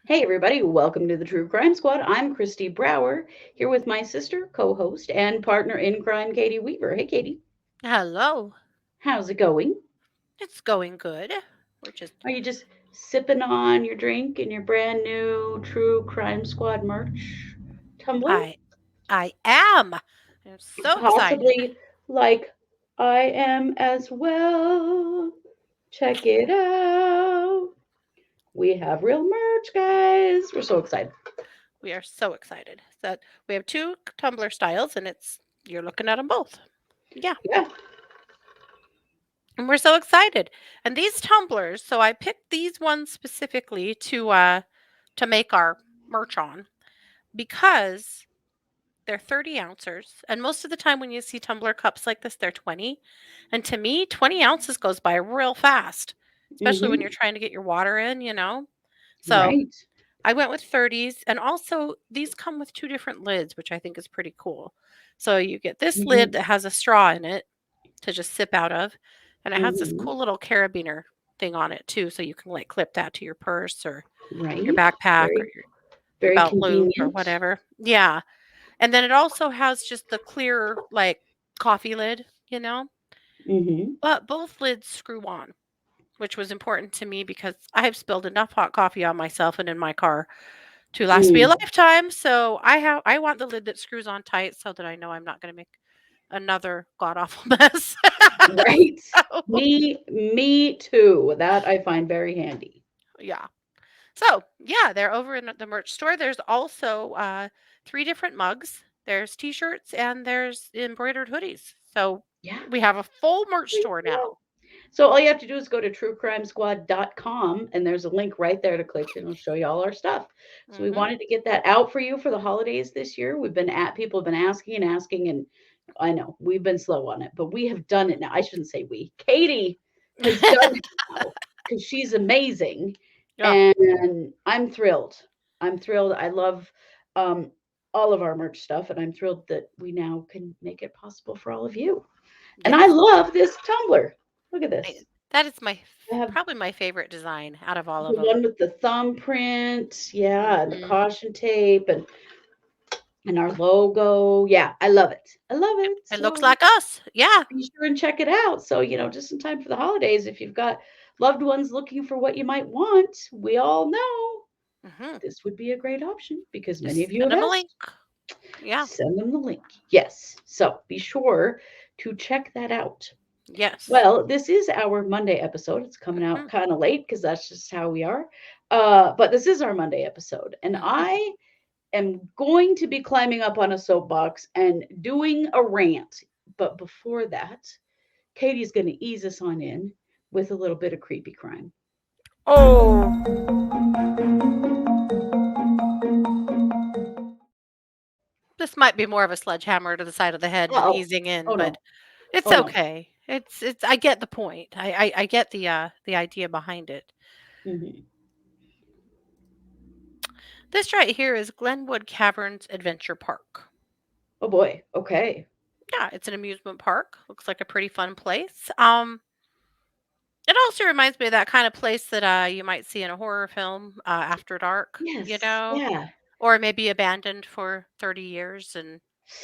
Hey, everybody, welcome to the True Crime Squad. I'm Christy Brower, here with my sister, co host, and partner in crime, Katie Weaver. Hey, Katie, Hello. how's it going? It's going good. We're just Are you just sipping on your drink and your brand new True Crime Squad merch tumbler? I I am. I'm so excited. Possibly like I am as well. Check it out. We have real merch, guys. We're so excited. We are so excited. That we have two tumbler styles and it's you're looking at them both. Yeah. Yeah. And we're so excited. And these tumblers, so I picked these ones specifically to make our merch on because they're 30 ounces. And most of the time when you see tumbler cups like this, they're 20. And to me, 20 ounces goes by real fast, especially when Mm-hmm. you're trying to get your water in. So Right. I went with 30s. And also, these come with two different lids, which I think is pretty cool. So you get this lid Mm-hmm. that has a straw in it to just sip out of. And it has this Mm-hmm. cool little carabiner thing on it too. So you can like clip that to your purse or your Right. backpack or Very, your very belt loop or convenient. whatever. Yeah. And then it also has just the clear, like, coffee lid. Mm-hmm. But both lids screw on, which was important to me because I have spilled enough hot coffee on myself and in my car to last me a Mm. lifetime. So I want the lid that screws on tight so that I know I'm not going to make another god awful mess. Right. So, Me too. That I find very handy. yeah. So, yeah, they're over in the merch store. There's also three different mugs. There's t-shirts and there's embroidered hoodies. So, Yeah. we have a full merch There you store go. now. So all you have to do is go to truecrimesquad.com and there's a link right there to click and it'll show you all our stuff. So we Mhm. wanted to get that out for you for the holidays this year. We've been at people have been asking and asking, and I know we've been slow on it, but we have done it now. I shouldn't say we. Katie has done it now because she's amazing. Yeah. And I'm thrilled. I'm thrilled. I love um, all of our merch stuff, and I'm thrilled that we now can make it possible for all of you. And I Yes. love this tumbler. Look at I this. that is I have probably my favorite design out of all the of them. one with the thumbprint, yeah, and the Mhm. caution tape and our logo. Yeah, I love it. I love it. It looks So like us. Yeah. be sure and check it out. So, just in time for the holidays, if you've got loved ones looking for what you might want, we all know Mhm. this would be a great option because many of Just you send have them a link. asked. Yeah. Send them the link. Yes. So be sure to check that out. Yes. Well, this is our Monday episode. It's coming out Mhm. kind of late because that's just how we are. But this is our Monday episode. And I am going to be climbing up on a soapbox and doing a rant. But before that, Katie's going to ease us on in with a little bit of creepy crime. Oh, this might be more of a sledgehammer to the side of the head than Oh, easing in, oh but no. it's Oh no. okay. It's I get the point. I get the idea behind it. Hmm. This right here is Glenwood Caverns Adventure Park. Oh boy. Okay. Yeah, it's an amusement park. Looks like a pretty fun place. It also reminds me of that kind of place that you might see in a horror film after dark, Yes. Yeah. or maybe abandoned for 30 years and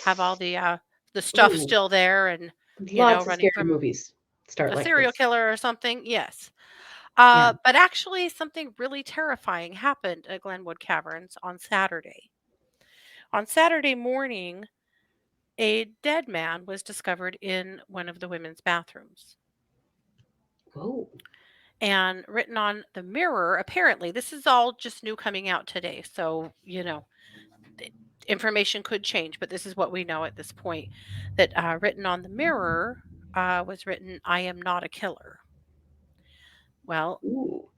have all the stuff Ooh, still there and lots of running scary from movies start a like serial this. killer or something. Yes. Yeah. But actually, something really terrifying happened at Glenwood Caverns on Saturday. On Saturday morning, a dead man was discovered in one of the women's bathrooms. Whoa. And written on the mirror, apparently, this is all just new coming out today. So, the information could change, but this is what we know at this point that written on the mirror was written, I am not a killer. Well, Ooh.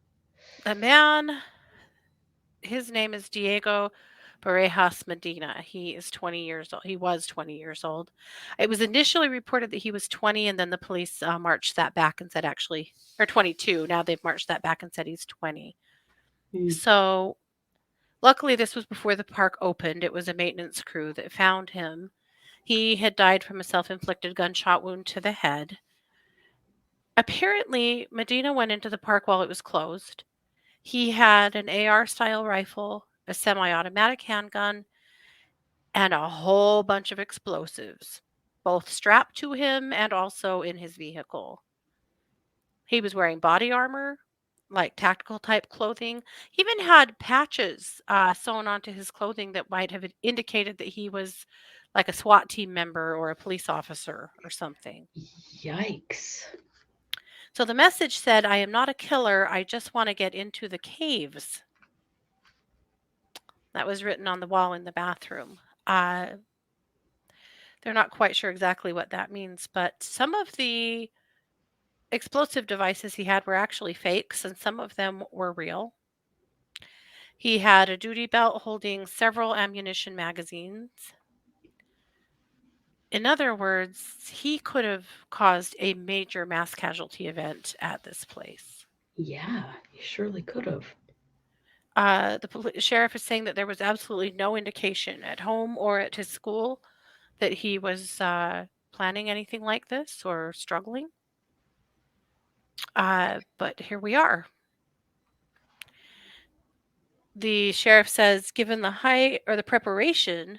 the man, his name is Diego Barajas Medina. He is 20 years old. He was 20 years old. It was initially reported that he was 20, and then the police marched that back and said actually, or 22. Now they've marched that back and said he's 20. Mm. So luckily, this was before the park opened. It was a maintenance crew that found him. He had died from a self inflicted gunshot wound to the head. Apparently, Medina went into the park while it was closed. He had an AR style rifle, a semi automatic handgun, and a whole bunch of explosives, both strapped to him and also in his vehicle. He was wearing body armor, like tactical type clothing. He even had patches sewn onto his clothing that might have indicated that he was like a SWAT team member or a police officer or something. Yikes. So the message said, I am not a killer. I just want to get into the caves. That was written on the wall in the bathroom. They're not quite sure exactly what that means, but some of the explosive devices he had were actually fakes and some of them were real. He had a duty belt holding several ammunition magazines. In other words, he could have caused a major mass casualty event at this place. Yeah, you surely could have. The sheriff is saying that there was absolutely no indication at home or at his school that he was planning anything like this or struggling. But here we are. The sheriff says, given the height or the preparation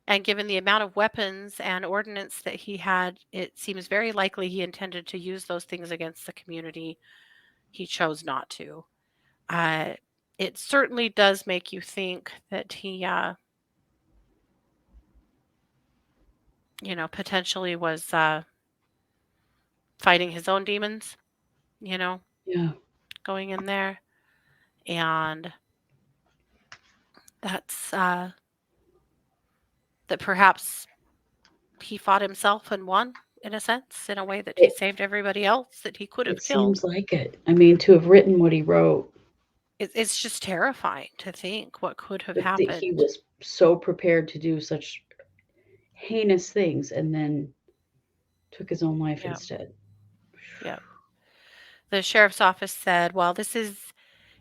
and given the amount of weapons and ordnance that he had, it seems very likely he intended to use those things against the community. He chose not to. Uh, it certainly does make you think that he, potentially was fighting his own demons, you know, Yeah. going in there. And that's that perhaps he fought himself and won, in a sense, in a way that he It, saved everybody else that he could it have killed. seems like it. I mean, to have written what he wrote, It's just terrifying to think what could have that he happened. was so prepared to do such heinous things and then took his own life Yeah, instead. yeah. The sheriff's office said, while this is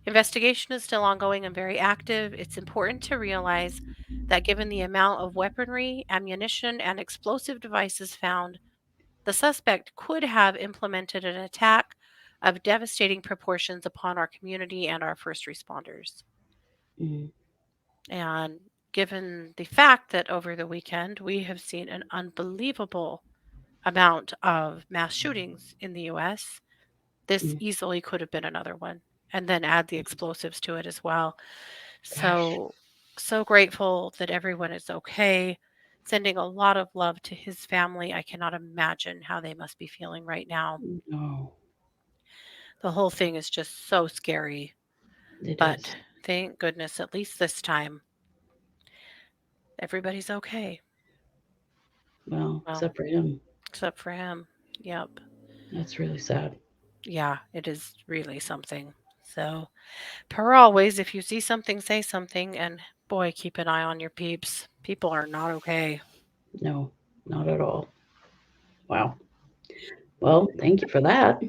investigation is still ongoing and very active, it's important to realize that given the amount of weaponry, ammunition, and explosive devices found, the suspect could have implemented an attack of devastating proportions upon our community and our first responders. Mm. And given the fact that over the weekend we have seen an unbelievable amount of mass shootings in the US, this Mm. easily could have been another one. And then add the explosives to it as well. Gosh, So grateful that everyone is okay. Sending a lot of love to his family. I cannot imagine how they must be feeling right now. no, The whole thing is just so scary. it is. But thank goodness, at least this time, everybody's okay. Well, Well, except for him. except for him. Yep. That's really sad. Yeah, it is really something. So, per always, if you see something, say something. And boy, keep an eye on your peeps. People are not okay. No, not at all. Wow. Well, thank you for that.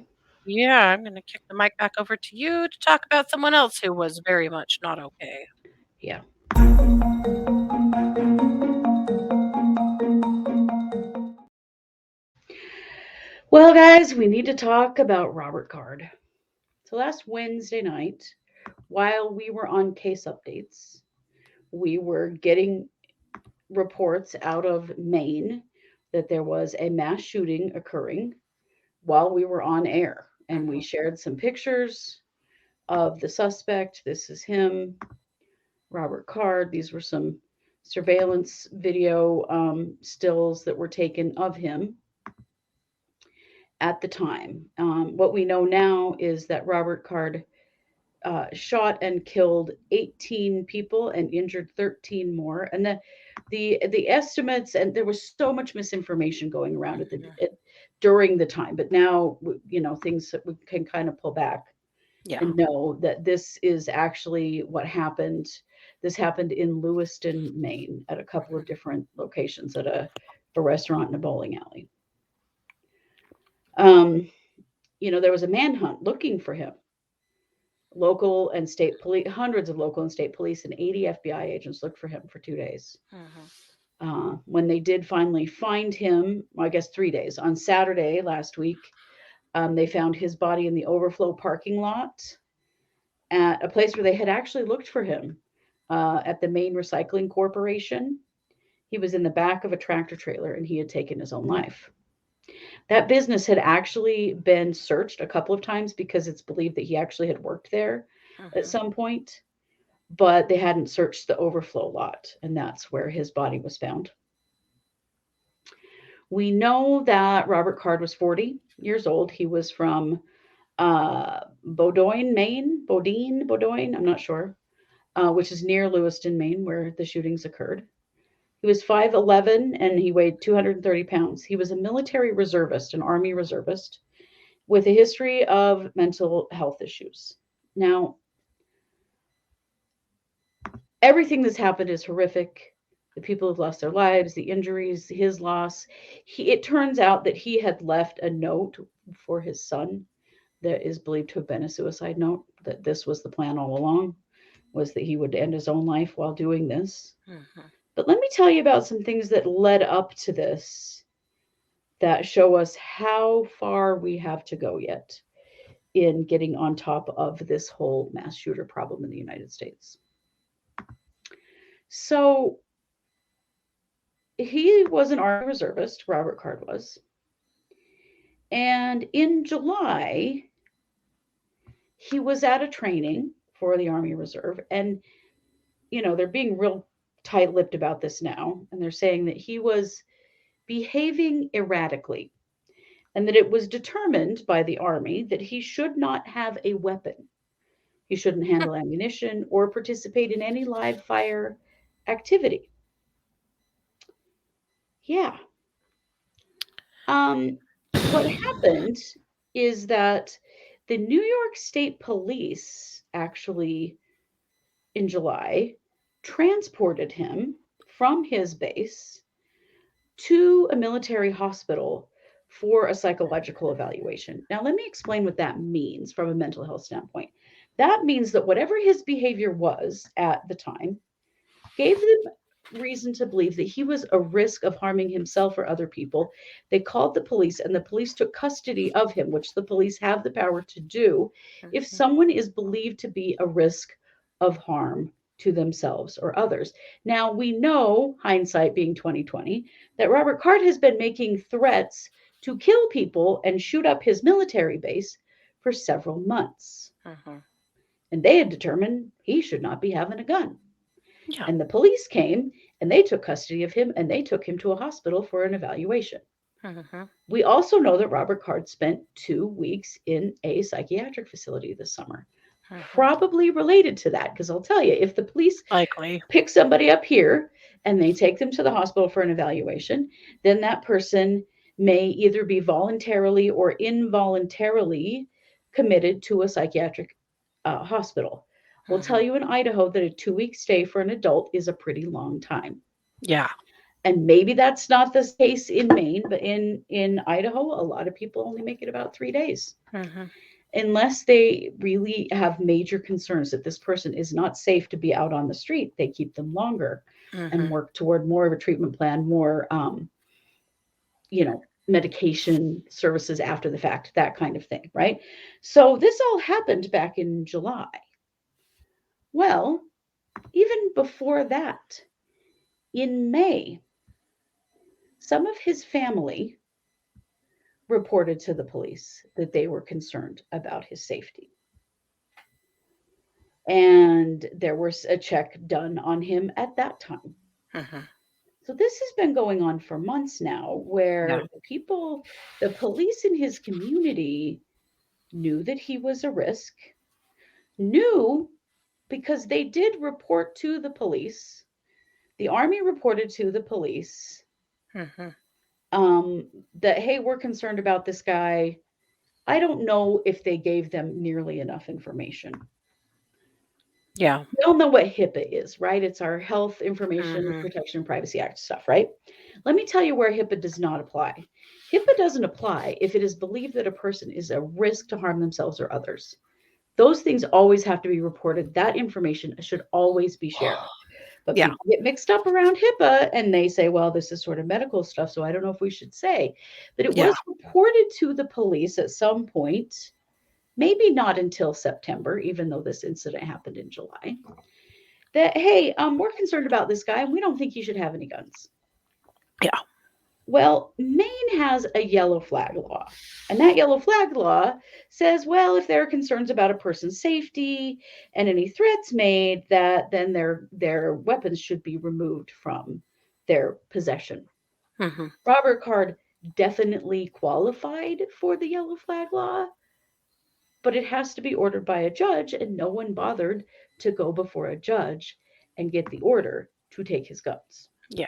Yeah, I'm going to kick the mic back over to you to talk about someone else who was very much not okay. Yeah. Well, guys, we need to talk about Robert Card. So last Wednesday night, while we were on case updates, we were getting reports out of Maine that there was a mass shooting occurring while we were on air. And we Mhm. shared some pictures of the suspect. This is him, Robert Card. These were some surveillance video stills that were taken of him at the time. What we know now is that Robert Card shot and killed 18 people and injured 13 more. And the estimates, and there was so much misinformation going around Mhm. during the time, but now things that we can kind of pull back Yeah. and know that this is actually what happened. This happened in Lewiston, Maine, at a couple of different locations at a restaurant and a bowling alley. Um, there was a manhunt looking for him. Local and state police, hundreds of local and state police, and 80 FBI agents looked for him for 2 days. Mhm. When they did finally find him, well, I guess 3 days, on Saturday last week, they found his body in the overflow parking lot at a place where they had actually looked for him, at the Maine Recycling Corporation. He was in the back of a tractor trailer and he had taken his own life. That business had actually been searched a couple of times because it's believed that he actually had worked there at Mhm. some point, but they hadn't searched the overflow lot, and that's where his body was found. We know that Robert Card was 40 years old. He was from Bowdoin, Maine, Bowdoin, I'm not sure, which is near Lewiston, Maine, where the shootings occurred. He was 5'11" and he weighed 230 pounds. He was a military reservist, an Army reservist, with a history of mental health issues. Now, everything that's happened is horrific. The people have lost their lives, the injuries, his loss. It turns out that he had left a note for his son that is believed to have been a suicide note, that this was the plan all along, was that he would end his own life while doing this. Mhm. But let me tell you about some things that led up to this that show us how far we have to go yet in getting on top of this whole mass shooter problem in the United States. So he was an Army reservist, Robert Card was. And in July, he was at a training for the Army Reserve. And, they're being real tight lipped about this now. And they're saying that he was behaving erratically and that it was determined by the Army that he should not have a weapon. He shouldn't handle ammunition or participate in any live fire activity. Yeah. Um, what happened is that the New York State Police actually, in July, transported him from his base to a military hospital for a psychological evaluation. Now, let me explain what that means from a mental health standpoint. That means that whatever his behavior was at the time gave them reason to believe that he was a risk of harming himself or other people. They called the police, and the police took custody of him, which the police have the power to do if Mhm. someone is believed to be a risk of harm to themselves or others. Now, we know, hindsight being 2020, that Robert Card has been making threats to kill people and shoot up his military base for several months. Mhm. And they had determined he should not be having a gun. Yeah. And the police came and they took custody of him and they took him to a hospital for an evaluation. Mhm. We also know that Robert Card spent 2 weeks in a psychiatric facility this summer, Mhm. probably related to that. Because I'll tell you, if the police Likely. pick somebody up here and they take them to the hospital for an evaluation, then that person may either be voluntarily or involuntarily committed to a psychiatric hospital. We'll tell Mhm. you in Idaho that a 2 week stay for an adult is a pretty long time. Yeah. And maybe that's not the case in Maine, but in Idaho, a lot of people only make it about 3 days. Mhm. Unless they really have major concerns that this person is not safe to be out on the street, they keep them longer and Mhm. work toward more of a treatment plan, more medication services after the fact, that kind of thing, right? So this all happened back in July. Well, even before that, in May, some of his family reported to the police that they were concerned about his safety. And there was a check done on him at that time. Mhm. So this has been going on for months now, Yeah. where the police in his community knew that he was a risk, knew because they did report to the police. The Army reported to the police, Mhm. um, that, hey, we're concerned about this guy. I don't know if they gave them nearly enough information. Yeah. We all know what HIPAA is, right? It's our Health Information Mhm. Protection and Privacy Act stuff, right? Let me tell you where HIPAA does not apply. HIPAA doesn't apply if it is believed that a person is a risk to harm themselves or others. Those things always have to be reported. That information should always be shared. But Yeah. people get mixed up around HIPAA and they say, well, this is sort of medical stuff, so I don't know if we should say. But it Yeah. was reported to the police at some point, maybe not until September, even though this incident happened in July, that, hey, we're concerned about this guy and we don't think he should have any guns. Yeah. Well, Maine has a yellow flag law. And that yellow flag law says, well, if there are concerns about a person's safety and any threats made, that then their weapons should be removed from their possession. Mhm. Robert Card definitely qualified for the yellow flag law, but it has to be ordered by a judge, and no one bothered to go before a judge and get the order to take his guns. Yeah.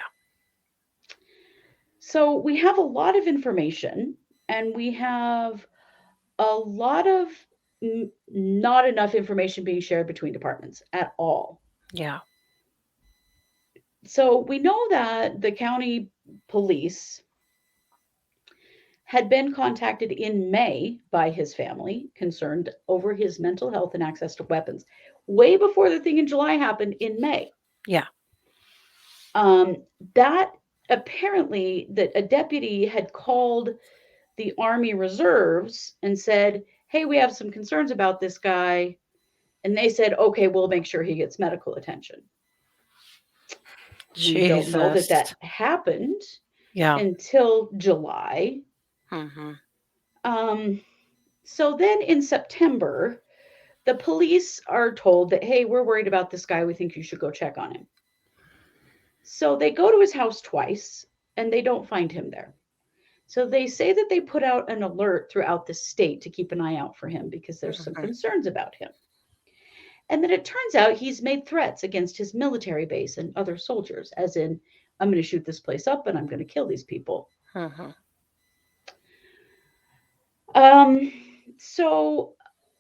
So we have a lot of information, and we have a lot of not enough information being shared between departments at all. Yeah. So we know that the county police had been contacted in May by his family concerned over his mental health and access to weapons, way before the thing in July happened in May. Yeah. Um, that apparently that a deputy had called the Army Reserves and said, hey, we have some concerns about this guy. And they said, okay, we'll make sure he gets medical attention. We don't know that that Jesus. happened Yeah. until July. Mhm. Um, so then in September, the police are told that, hey, we're worried about this guy. We think you should go check on him. So they go to his house twice and they don't find him there. So they say that they put out an alert throughout the state to keep an eye out for him because there's some Mhm. concerns about him. And then it turns out he's made threats against his military base and other soldiers, as in, I'm going to shoot this place up and I'm going to kill these people. Mhm. Um, so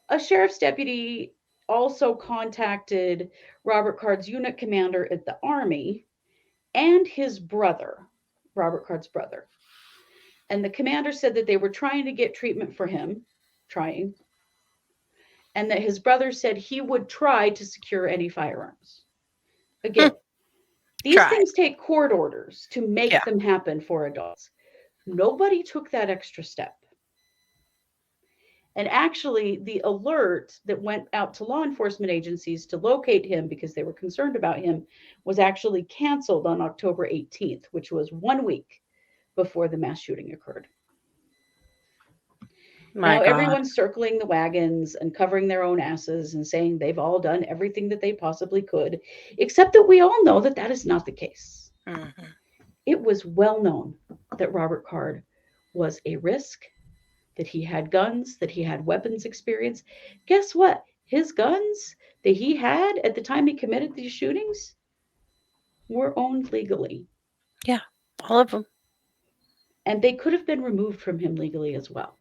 a sheriff's deputy also contacted Robert Card's unit commander at the Army and his brother, Robert Card's brother. And the commander said that they were trying to get treatment for him, trying, and that his brother said he would try to secure any firearms. Hmm. Again, these Try. things take court orders to Yeah. make them happen for adults. Nobody took that extra step. And actually, the alert that went out to law enforcement agencies to locate him because they were concerned about him was actually canceled on October 18th, which was 1 week before the mass shooting occurred. My Now, God. everyone's circling the wagons and covering their own asses and saying they've all done everything that they possibly could, except that we all know that that is not the case. Mhm. It was well known that Robert Card was a risk, that he had guns, that he had weapons experience. Guess what? His guns that he had at the time he committed these shootings were owned legally, Yeah. All of them. and they could have been removed from him legally as well.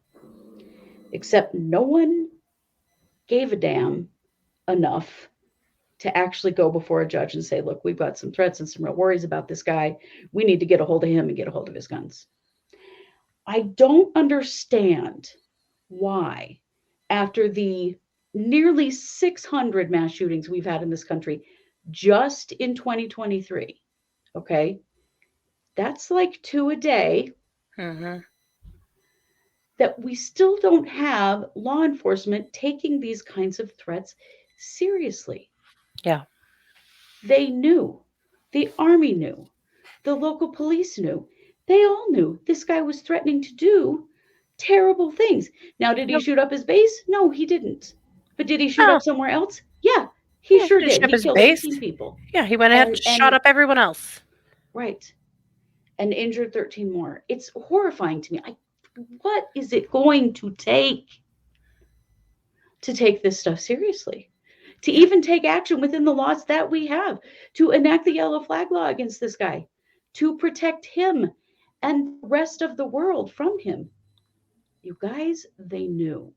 Except no one gave a damn enough to actually go before a judge and say, look, we've got some threats and some real worries about this guy. We need to get a hold of him and get a hold of his guns. I don't understand why, after the nearly 600 mass shootings we've had in this country just in 2023, okay, that's like two a day, Mhm. that we still don't have law enforcement taking these kinds of threats seriously. Yeah. They knew, the Army knew, the local police knew. They all knew this guy was threatening to do terrible things. Now, did he Yep. shoot up his base? No, he didn't. But did he shoot Oh, up somewhere else? Yeah, he yeah. sure Finish did. up He his killed base. 18 people. Yeah. He went ahead and shot And up everyone else. right, and injured 13 more. It's horrifying to me. What is it going to take this stuff seriously? To Yeah. even take action within the laws that we have, to enact the yellow flag law against this guy, to protect him and the rest of the world from him. You guys, they knew.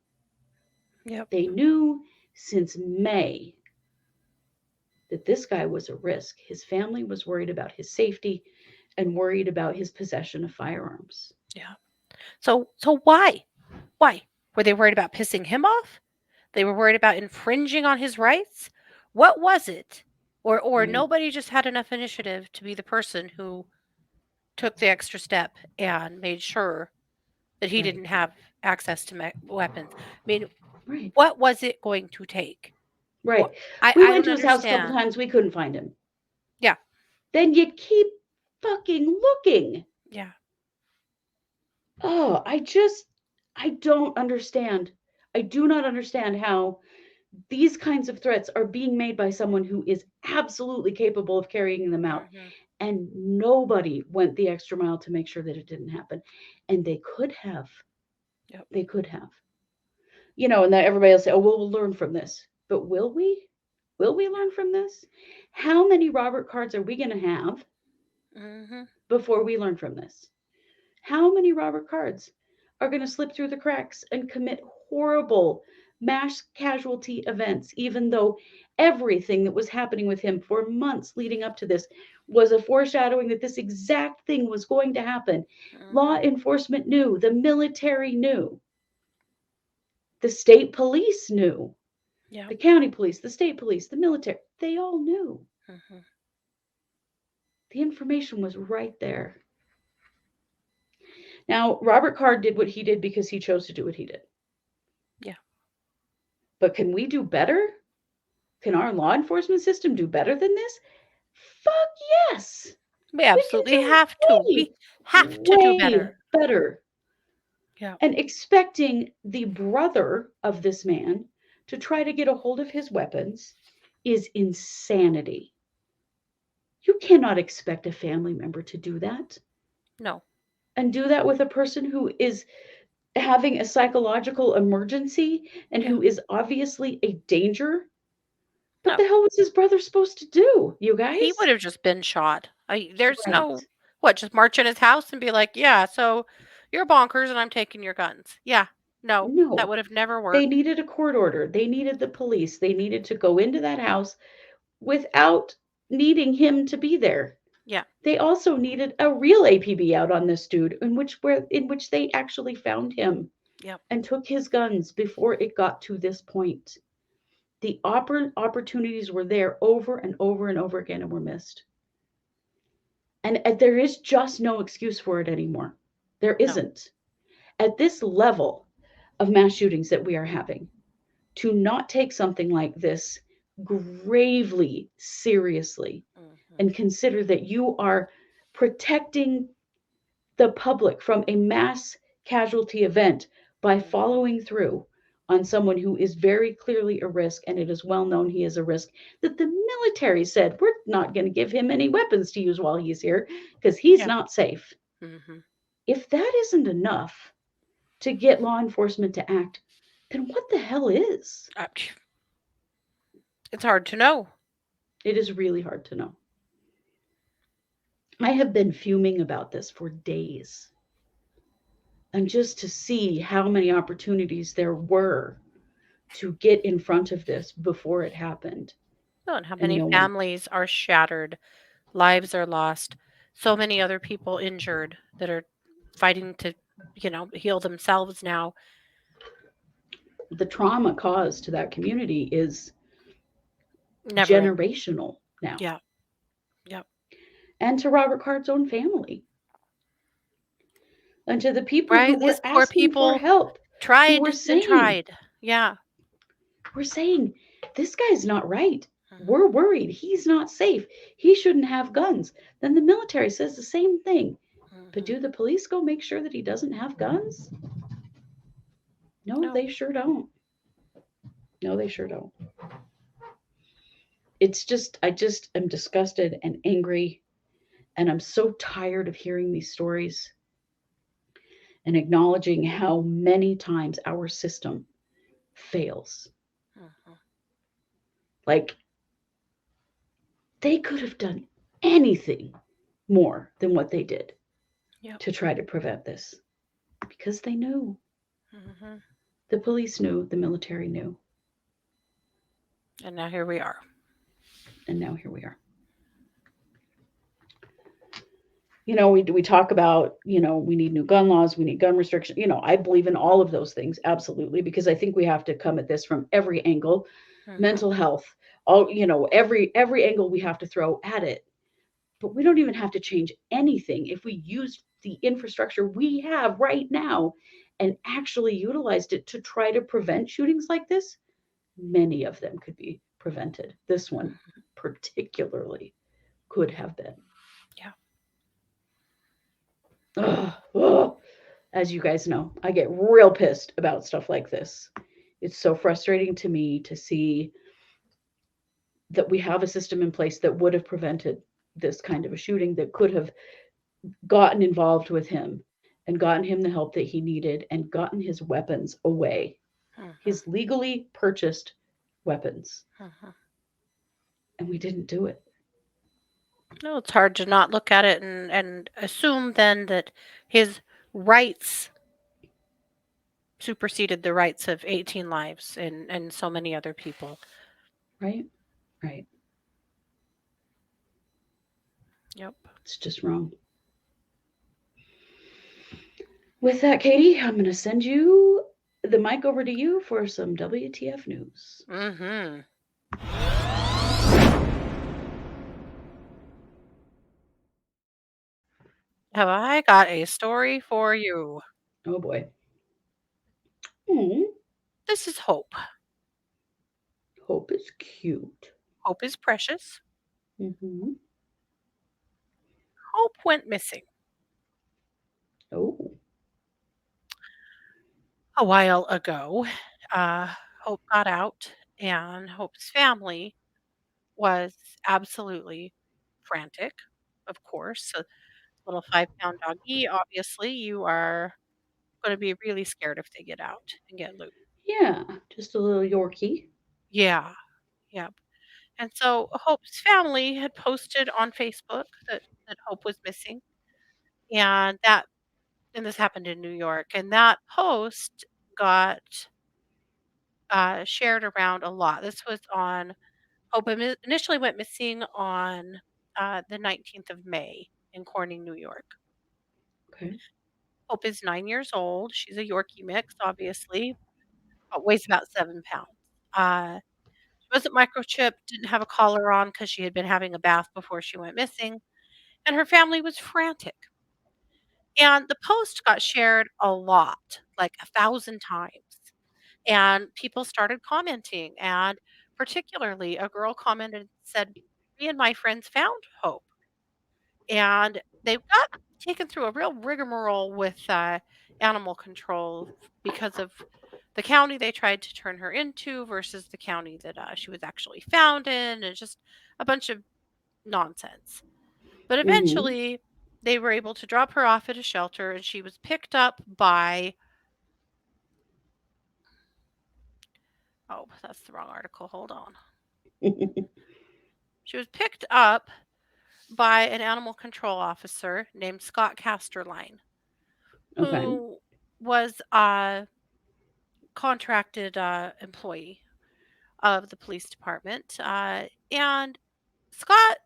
Yep. They knew since May that this guy was a risk. His family was worried about his safety and worried about his possession of firearms. Yeah. So why? Why? Were they worried about pissing him off? They were worried about infringing on his rights? What was it? Or Right, nobody just had enough initiative to be the person who took the extra step and made sure that he right, didn't have access to weapons. I mean, right, what was it going to take? right. What We I went don't to his house a couple understand. times. We couldn't find him. Yeah. Then you keep fucking looking. Yeah. Oh, I don't understand. I do not understand how these kinds of threats are being made by someone who is absolutely capable of carrying them out. Mhm. And nobody went the extra mile to make sure that it didn't happen. And they could have. Yep. They could have. And that everybody will say, oh, well, we'll learn from this. But will we? Will we learn from this? How many Robert cards are we going to have Mhm. before we learn from this? How many Robert cards are going to slip through the cracks and commit horrible mass casualty events, even though everything that was happening with him for months leading up to this was a foreshadowing that this exact thing was going to happen? Law Mhm. enforcement knew, the military knew, the state police knew, Yep. the county police, the state police, the military, they all knew. Mhm. The information was right there. Now, Robert Card did what he did because he chose to do what he did. Yeah. But can we do better? Can our law enforcement system do better than this? Fuck yes. We We can absolutely do have to. way, We have to do way better. better. Yeah. And expecting the brother of this man to try to get a hold of his weapons is insanity. You cannot expect a family member to do that No. and do that with a person who is having a psychological emergency and Yeah. who is obviously a danger. What No. the hell was his brother supposed to do, you He would guys? have just been shot. There's Right. no what, just march in his house and be like, "Yeah, so you're bonkers and I'm taking your guns." Yeah. No, that No. would have never They worked. needed a court order. They needed the police. They needed to go into that house without needing him to be there. Yeah. They also needed a real APB out on this dude in which they actually found him Yep. and took his guns before it got to this point. The opportunities were there over and over and over again and were missed. And there is just no excuse for it anymore. There No. isn't. At this level of mass shootings that we are having, to not take something like this gravely seriously Mhm. and consider that you are protecting the public from a mass casualty event by Mhm. following through on someone who is very clearly a risk, and it is well known he is a risk, that the military said we're not going to give him any weapons to use while he's here because he's Yeah. not safe. Mhm. If that isn't enough to get law enforcement to act, then what the hell is? Phew, it's hard to know. It is really hard to know. I have been fuming about this for days. And just to see how many opportunities there were to get in front of this before it happened, No, and how and many no one. families are shattered, lives are lost, so many other people injured that are fighting to, heal themselves now. The trauma caused to that community is Never ending. generational now, Yeah. Yep. and to Robert Card's own family, and to the people who Right? were These poor asking for people help, who were tried and saying, tried. Yeah. this guy's not right. Mhm. We're worried. He's not safe. He shouldn't have guns. Then the military says the same thing. But Mhm. do the police go make sure that he doesn't have guns? No, No. they sure don't. No, they sure don't. I just am disgusted and angry, and I'm so tired of hearing these stories and acknowledging how many times our system fails. Mhm. Like, they could have done anything more than what they did Yep. to try to prevent this because they knew. Mhm. The police knew, the military knew. And now here we are. And now here we are. We talk about, we need new gun laws, we need gun restriction. I believe in all of those things, absolutely, because I think we have to come at this from every angle. Mhm. Mental health, all, every angle we have to throw at it. But we don't even have to change anything if we use the infrastructure we have right now and actually utilized it to try to prevent shootings like this. Many of them could be prevented. This one particularly could have been. Yeah. Ugh, ugh. As you guys know, I get real pissed about stuff like this. It's so frustrating to me to see that we have a system in place that would have prevented this kind of a shooting, that could have gotten involved with him and gotten him the help that he needed and gotten his weapons away, Mhm. his legally purchased weapons. Mhm. And we didn't do it. No, it's hard to not look at it and assume then that his rights superseded the rights of 18 lives and so many other people. Right? Right. Yep. It's just wrong. With that, Katie, I'm going to send you the mic over to you for some WTF news. Mhm. Have I got a story for you? Oh boy. Hmm. This is Hope. Hope is cute. Hope is precious. Mm-hmm. Hope went missing Oh. a while ago. Uh, Hope got out, and Hope's family was absolutely frantic, of course. A little 5-pound doggy, obviously, you are going to be really scared if they get out and get loose. Yeah. Just a little Yorkie. Yeah, yeah. And so Hope's family had posted on Facebook that Hope was missing, and this happened in New York, and that post got shared around a lot. This was on initially went missing on the 19th of May in Corning, New York. Okay. Hope is 9 years old. She's a Yorkie mix, obviously, but weighs about 7 pounds. She wasn't microchipped, didn't have a collar on because she had been having a bath before she went missing, and her family was frantic. And the post got shared a lot, like 1,000 times. And people started commenting. And particularly, a girl commented, said, "Me and my friends found Hope." And they got taken through a real rigmarole with animal control because of the county they tried to turn her into versus the county that she was actually found in, and just a bunch of nonsense. But Mm-hmm. eventually, they were able to drop her off at a shelter, and she was picked up by, oh, that's the wrong article. Hold on. She was picked up by an animal control officer named Scott Casterline, Okay. who was a contracted employee of the police department. And Scott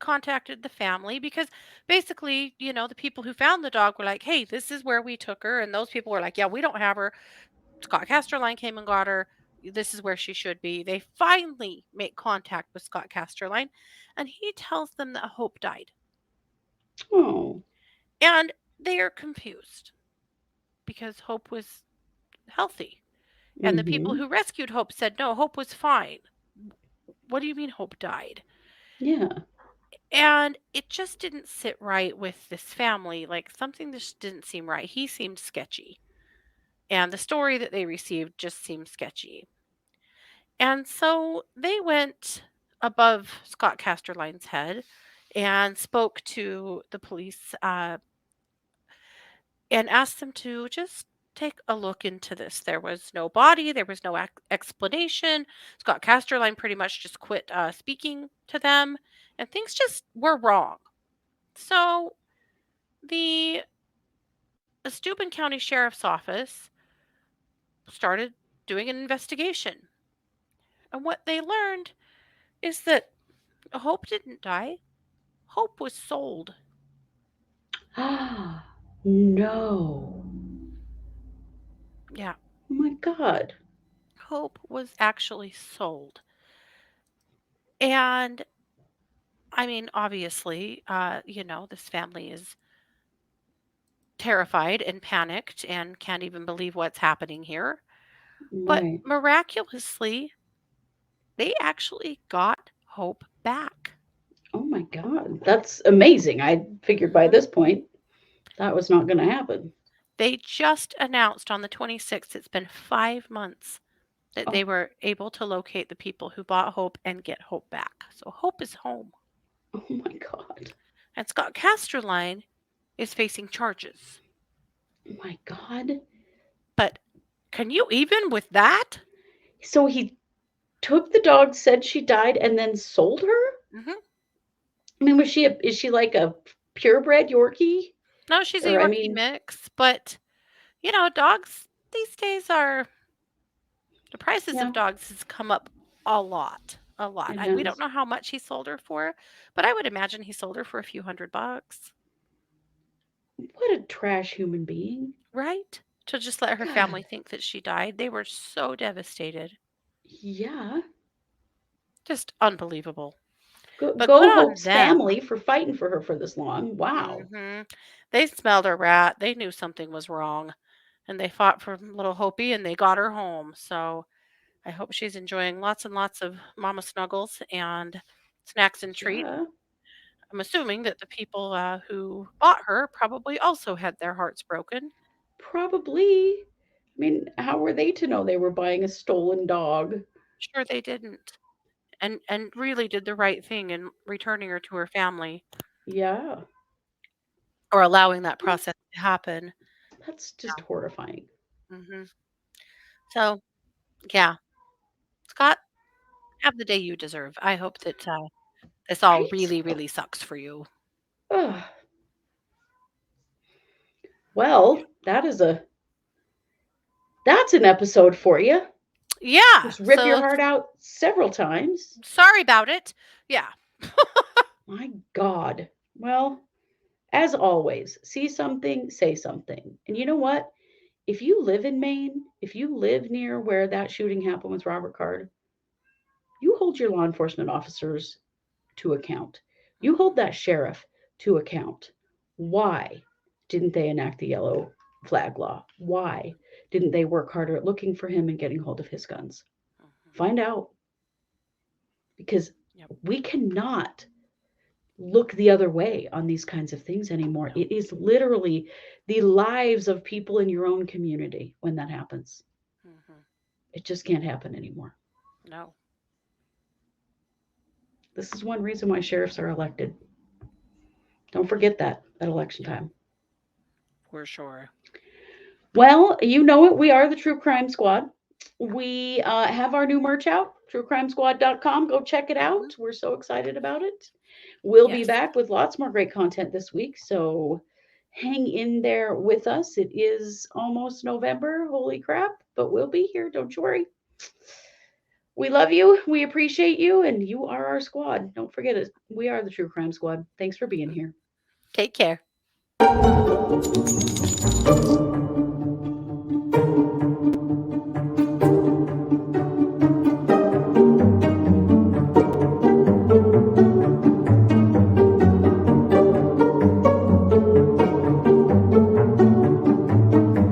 contacted the family because basically, the people who found the dog were like, "Hey, this is where we took her." And those people were like, "Yeah, we don't have her. Scott Casterline came and got her. This is where she should be." They finally make contact with Scott Casterline, and he tells them that Hope died. Oh. And they are confused because Hope was healthy. And the people Mm-hmm. who rescued Hope said, "No, Hope was fine." What do you mean Hope died? Yeah. And it just didn't sit right with this family. Like, something just didn't seem right. He seemed sketchy. And the story that they received just seemed sketchy. And so they went above Scott Casterline's head and spoke to the police and asked them to just take a look into this. There was no body, there was no explanation. Scott Casterline pretty much just quit speaking to them, and things just were wrong. So the Steuben County Sheriff's Office started doing an investigation. And what they learned is that Hope didn't die. Hope was sold. Ah, no. Yeah, Oh my God. Hope was actually sold. And I mean, obviously, this family is terrified and panicked and can't even believe what's happening here. But Right. miraculously, they actually got Hope back. Oh my God. That's amazing. I figured by Mhm. this point that was not going to happen. They just announced on the 26th, it's been 5 months, that they Oh, were able to locate the people who bought Hope and get Hope back. So Hope is home. oh my God. And Scott Casterline is facing charges. Oh my God. But can you even with that? So he took the dog, said she died, and then sold her? Hmm. I mean, is she like a purebred Yorkie? No, she's a Or, I Yorkie mean, mix, but dogs these days are the prices yeah, of dogs has come up a lot, a lot. it We don't has. know how much he sold her for, but I would imagine he sold her for a few $100, What a trash human being. right? To just let her God. family think that she died. They were so devastated. Yeah. Just unbelievable. Go, But good go on Hope's them. family for fighting for her for this long. Wow. Mhm. They smelled a rat. They knew something was wrong, and they fought for little Hopi, and they got her home. So I hope she's enjoying lots and lots of mama snuggles and snacks and treats. Yeah. I'm assuming that the people who bought her probably also had their hearts broken. Probably. I mean, how were they to know they were buying a stolen dog? Sure, they didn't, and really did the right thing in returning her to her family Yeah. or allowing that process to happen. That's just horrifying. Hmm. So yeah, Scott, have the day you deserve. I hope that this all Right? really, really sucks for you. Ugh. Well, that's an episode for you. Yeah. Just rip your So heart out several times. sorry about it. Yeah. My God. Well, as always, see something, say something. And you know what? If you live in Maine, if you live near where that shooting happened with Robert Card, you hold your law enforcement officers to account. You hold Mhm. that sheriff to account. Why didn't they enact the yellow flag law? Why didn't they work harder at looking for him and getting hold of his guns? Mhm. Find out, because Yep. we cannot look the other way on these kinds of things anymore. No. It is literally the lives of people in your own community when that happens. Mhm. It just can't happen anymore. No. This is one reason why sheriffs are elected. Don't forget that at election Yeah. time. For sure. Well, you know it. We are the True Crime Squad. We have our new merch out, truecrimesquad.com. Go check it Mhm. out. We're so excited about it. We'll be Yes. back with lots more great content this week. So hang in there with us. It is almost November. Holy crap. But we'll be here. Don't you worry. We love you. We appreciate you. And you are our squad. Don't forget it. We are the True Crime Squad. Thanks for being here. Take care.